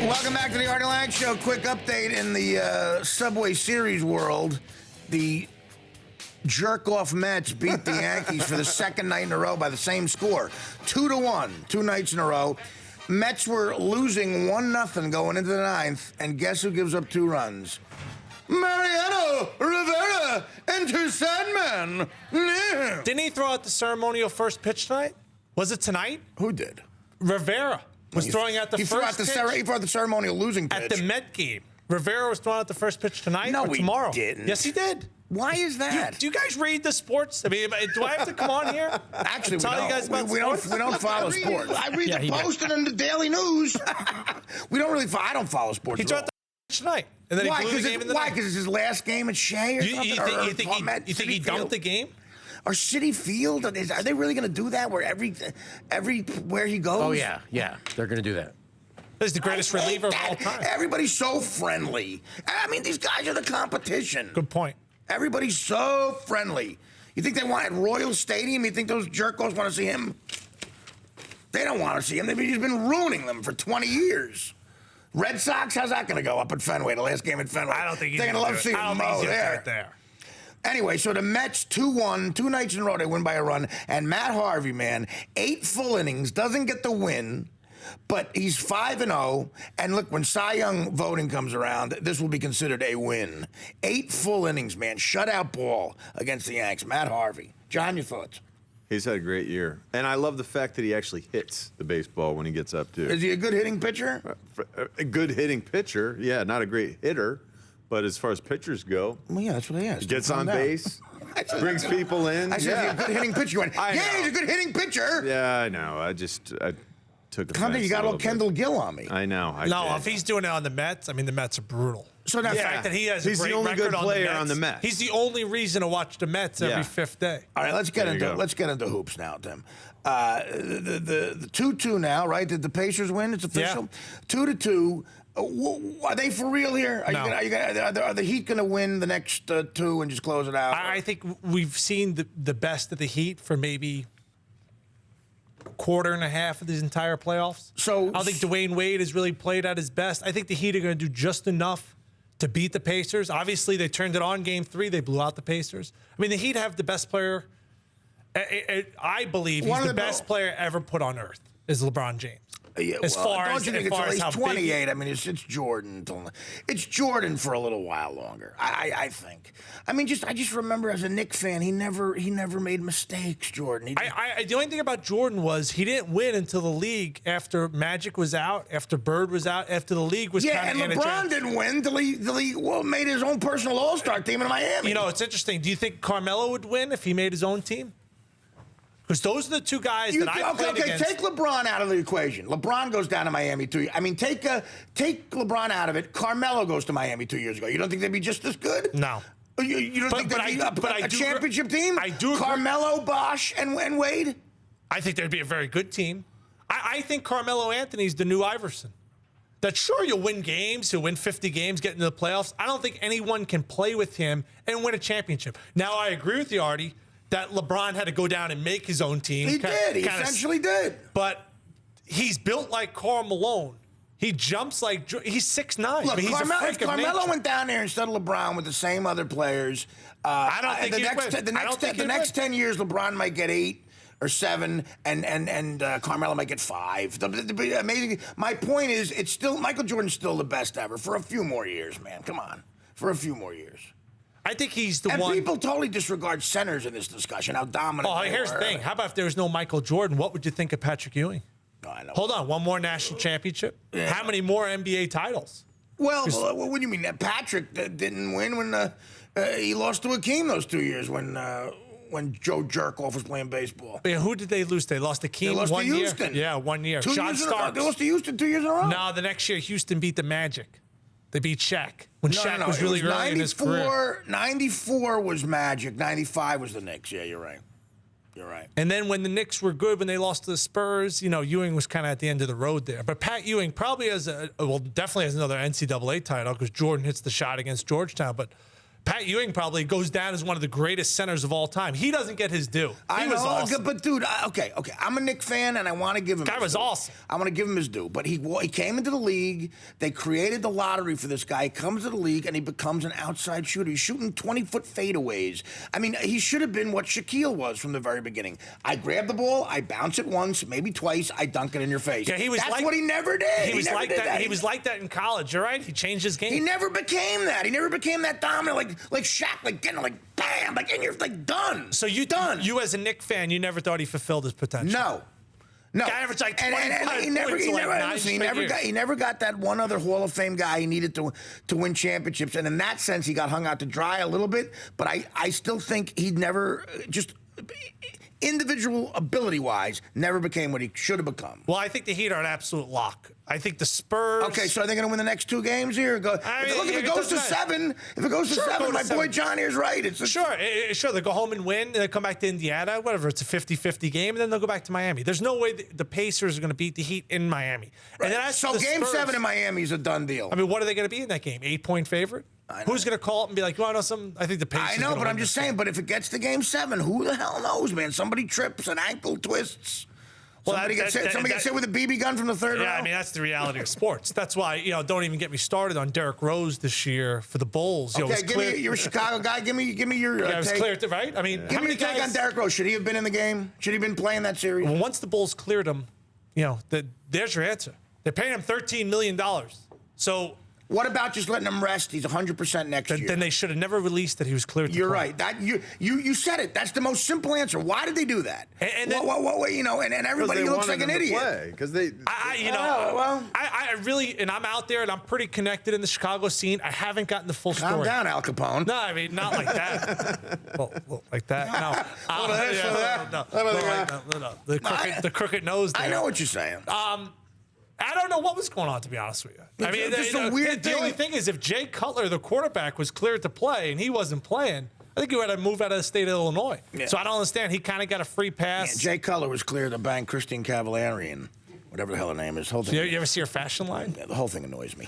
Welcome back to the Artie Lange Show. Quick update in the Subway Series world. The jerk-off Mets beat the Yankees for the second night in a row by the same score, 2-1, 2 nights in a row. Mets were losing 1-0 going into the ninth, and guess who gives up 2 runs? Mariano Rivera enters Sandman. Didn't he throw out the ceremonial first pitch tonight? Was it tonight? Who did? Rivera was throwing out the first pitch. He threw out the ceremonial losing pitch. At the Met game. Rivera was throwing out the first pitch tonight No, or tomorrow? he didn't. Yes, he did. Why is that? Do you guys read the sports? I mean, do I have to come on here? Actually, tell you guys about we don't follow sports. I read the Post and the Daily News. We don't really. I don't follow sports. He threw out the pitch tonight, and then why? he blew the game in the Why? night. Because it's his last game at Shea or something. You think he dumped the game? Or City Field? Are they really going to do that? Where everywhere he goes? Oh yeah, they're going to do that. This is the greatest reliever of all time. Everybody's so friendly. I mean, these guys are the competition. Good point. Everybody's so friendly. You think they want at Royal Stadium? You think those jerkos want to see him? They don't want to see him. They've just been ruining them for 20 years. Red Sox, how's that going to go up at Fenway, the last game at Fenway? I don't think he's going to love seeing Mo there. Anyway, so the Mets 2-1, 2 nights in a row, they win by a run. And Matt Harvey, man, 8 full innings, doesn't get the win, but he's 5-0. And look, when Cy Young voting comes around, this will be considered a win. 8 full innings, man, shutout ball against the Yanks. Matt Harvey. John, your thoughts? He's had a great year. And I love the fact that he actually hits the baseball when he gets up, too. Is he a good hitting pitcher? A good hitting pitcher, yeah, not a great hitter. But as far as pitchers go, well, yeah, that's what he is. He gets on base, brings people in. I said he's a good hitting pitcher. You went, he's a good hitting pitcher. Yeah, I know. I took offense. You got a little Kendall Gill on me. I know. If he's doing it on the Mets, I mean, the Mets are brutal. So the fact that he has he's a great the only record good player on the Mets. He's the only reason to watch the Mets every 5th day. All right, let's get into hoops now, Tim. The 2-2 now, right? Did the Pacers win? It's official. 2-2. Are they for real here? Are the Heat going to win the next 2 and just close it out? I think we've seen the best of the Heat for maybe a quarter and a half of these entire playoffs. So I don't think Dwayne Wade has really played at his best. I think the Heat are going to do just enough to beat the Pacers. Obviously, they turned it on Game 3. They blew out the Pacers. I mean, the Heat have the best player. I believe he's the best player ever put on earth is LeBron James. Yeah, as far as he's how 28. I mean, it's Jordan. It's Jordan for a little while longer. I think. I mean, I just remember as a Knicks fan, he never made mistakes. Jordan. The only thing about Jordan was he didn't win until the league after Magic was out, after Bird was out, after the league was kind of and LeBron didn't win until he made his own personal All-Star team in Miami. You know, it's interesting. Do you think Carmelo would win if he made his own team? Because those are the 2 guys that I played against. Take LeBron out of the equation. LeBron goes down to Miami 2 years. I mean, take LeBron out of it. Carmelo goes to Miami 2 years ago. You don't think they'd be just as good? No. You don't think they'd be a championship team? I do. Carmelo, Bosh, and Wade? I think they'd be a very good team. I think Carmelo Anthony's the new Iverson. That sure, you'll win games. He'll win 50 games, get into the playoffs. I don't think anyone can play with him and win a championship. Now, I agree with you, Artie, that LeBron had to go down and make his own team. He did. He essentially did. But he's built like Karl Malone. He jumps like he's 6'9". Look, he's if Carmelo went down there instead of LeBron with the same other players, I don't think the next 10 years LeBron might get 8 or 7, and Carmelo might get 5. Amazing. My point is, it's still Michael Jordan's still the best ever for a few more years, man. Come on, for a few more years. I think he's the one. And people totally disregard centers in this discussion, how dominant they here's were. the thing. How about if there was no Michael Jordan? What would you think of Patrick Ewing? I know. Hold on. One more national championship? Yeah. How many more NBA titles? Well, what do you mean? Patrick didn't win when he lost to Hakeem those 2 years when Joe Jerkoff was playing baseball. Yeah, who did they lose? They lost to Hakeem. They lost to Houston. Yeah, 1 year. 2 years in a row. They lost to Houston 2 years in a row? No, the next year Houston beat the Magic. They beat Shaq when Shaq was really early in his career. 94 was Magic. 95 was the Knicks. Yeah, you're right. You're right. And then when the Knicks were good, when they lost to the Spurs, Ewing was kind of at the end of the road there. But Pat Ewing probably definitely has another NCAA title because Jordan hits the shot against Georgetown. But Pat Ewing probably goes down as one of the greatest centers of all time. He doesn't get his due. I He know, was awesome. but dude, okay. I'm a Knick fan, and I want to give him. Guy his was due. awesome. I want to give him his due, but he came into the league. They created the lottery for this guy. He comes to the league, and he becomes an outside shooter. He's shooting 20-foot fadeaways. I mean, he should have been what Shaquille was from the very beginning. I grab the ball, I bounce it once, maybe twice, I dunk it in your face. Yeah, he was That's like, what he never did. He was never like did that. He was like that in college. You're right. He changed his game. He never became that. He never became that dominant, like Shaq, like getting like bam, like and you're like done. So you done. You as a Knick fan, you never thought he fulfilled his potential. No. Guy averaged like 25 he never, points he in like never, 9 listen, he straight never years. got. He never got that one other Hall of Fame guy he needed to win championships, and in that sense, he got hung out to dry a little bit. But I still think he never just individual ability-wise never became what he should have become. Well, I think the Heat are an absolute lock. I think the Spurs. Okay, so are they going to win the next 2 games here? Look, if it goes to 7, my boy John here's right. It's Sure, they go home and win, and they come back to Indiana, whatever. It's a 50-50 game, and then they'll go back to Miami. There's no way the Pacers are going to beat the Heat in Miami. Right. And then as So for the Game Spurs, 7 in Miami is a done deal. I mean, what are they going to be in that game? 8-point favorite? Who's going to call it and be like, you want to know something? I think the Pacers. I know, but I'm just saying. But if it gets to Game 7, who the hell knows, man? Somebody trips, an ankle twists. Well, Somebody gets hit with a BB gun from the third row. Yeah, I mean, that's the reality of sports. That's why, don't even get me started on Derrick Rose this year for the Bulls. Okay, you're a Chicago guy. Give me your it was take. clear, right? I mean, Give me your take on Derrick Rose. Should he have been in the game? Should he have been playing that series? Well, once the Bulls cleared him, there's your answer. They're paying him $13 million. So what about just letting him rest? He's 100% next year. Then they should have never released that he was cleared to You're play. right. That you said it. That's the most simple answer. Why did they do that? And everybody looks like an idiot. Because they, I really, and I'm out there and I'm pretty connected in the Chicago scene. I haven't gotten the full story. Calm down, Al Capone. No, I mean, not like that. well, like that. No. The crooked nose there. I know what you're saying. I don't know what was going on, to be honest with you. I mean, just a weird the only thing is if Jay Cutler, the quarterback, was cleared to play and he wasn't playing, I think he would have moved out of the state of Illinois. Yeah. So I don't understand. He kind of got a free pass. Yeah, Jay Cutler was cleared to bang Christine Cavallari and whatever the hell her name is. You ever see her fashion line? Yeah, the whole thing annoys me.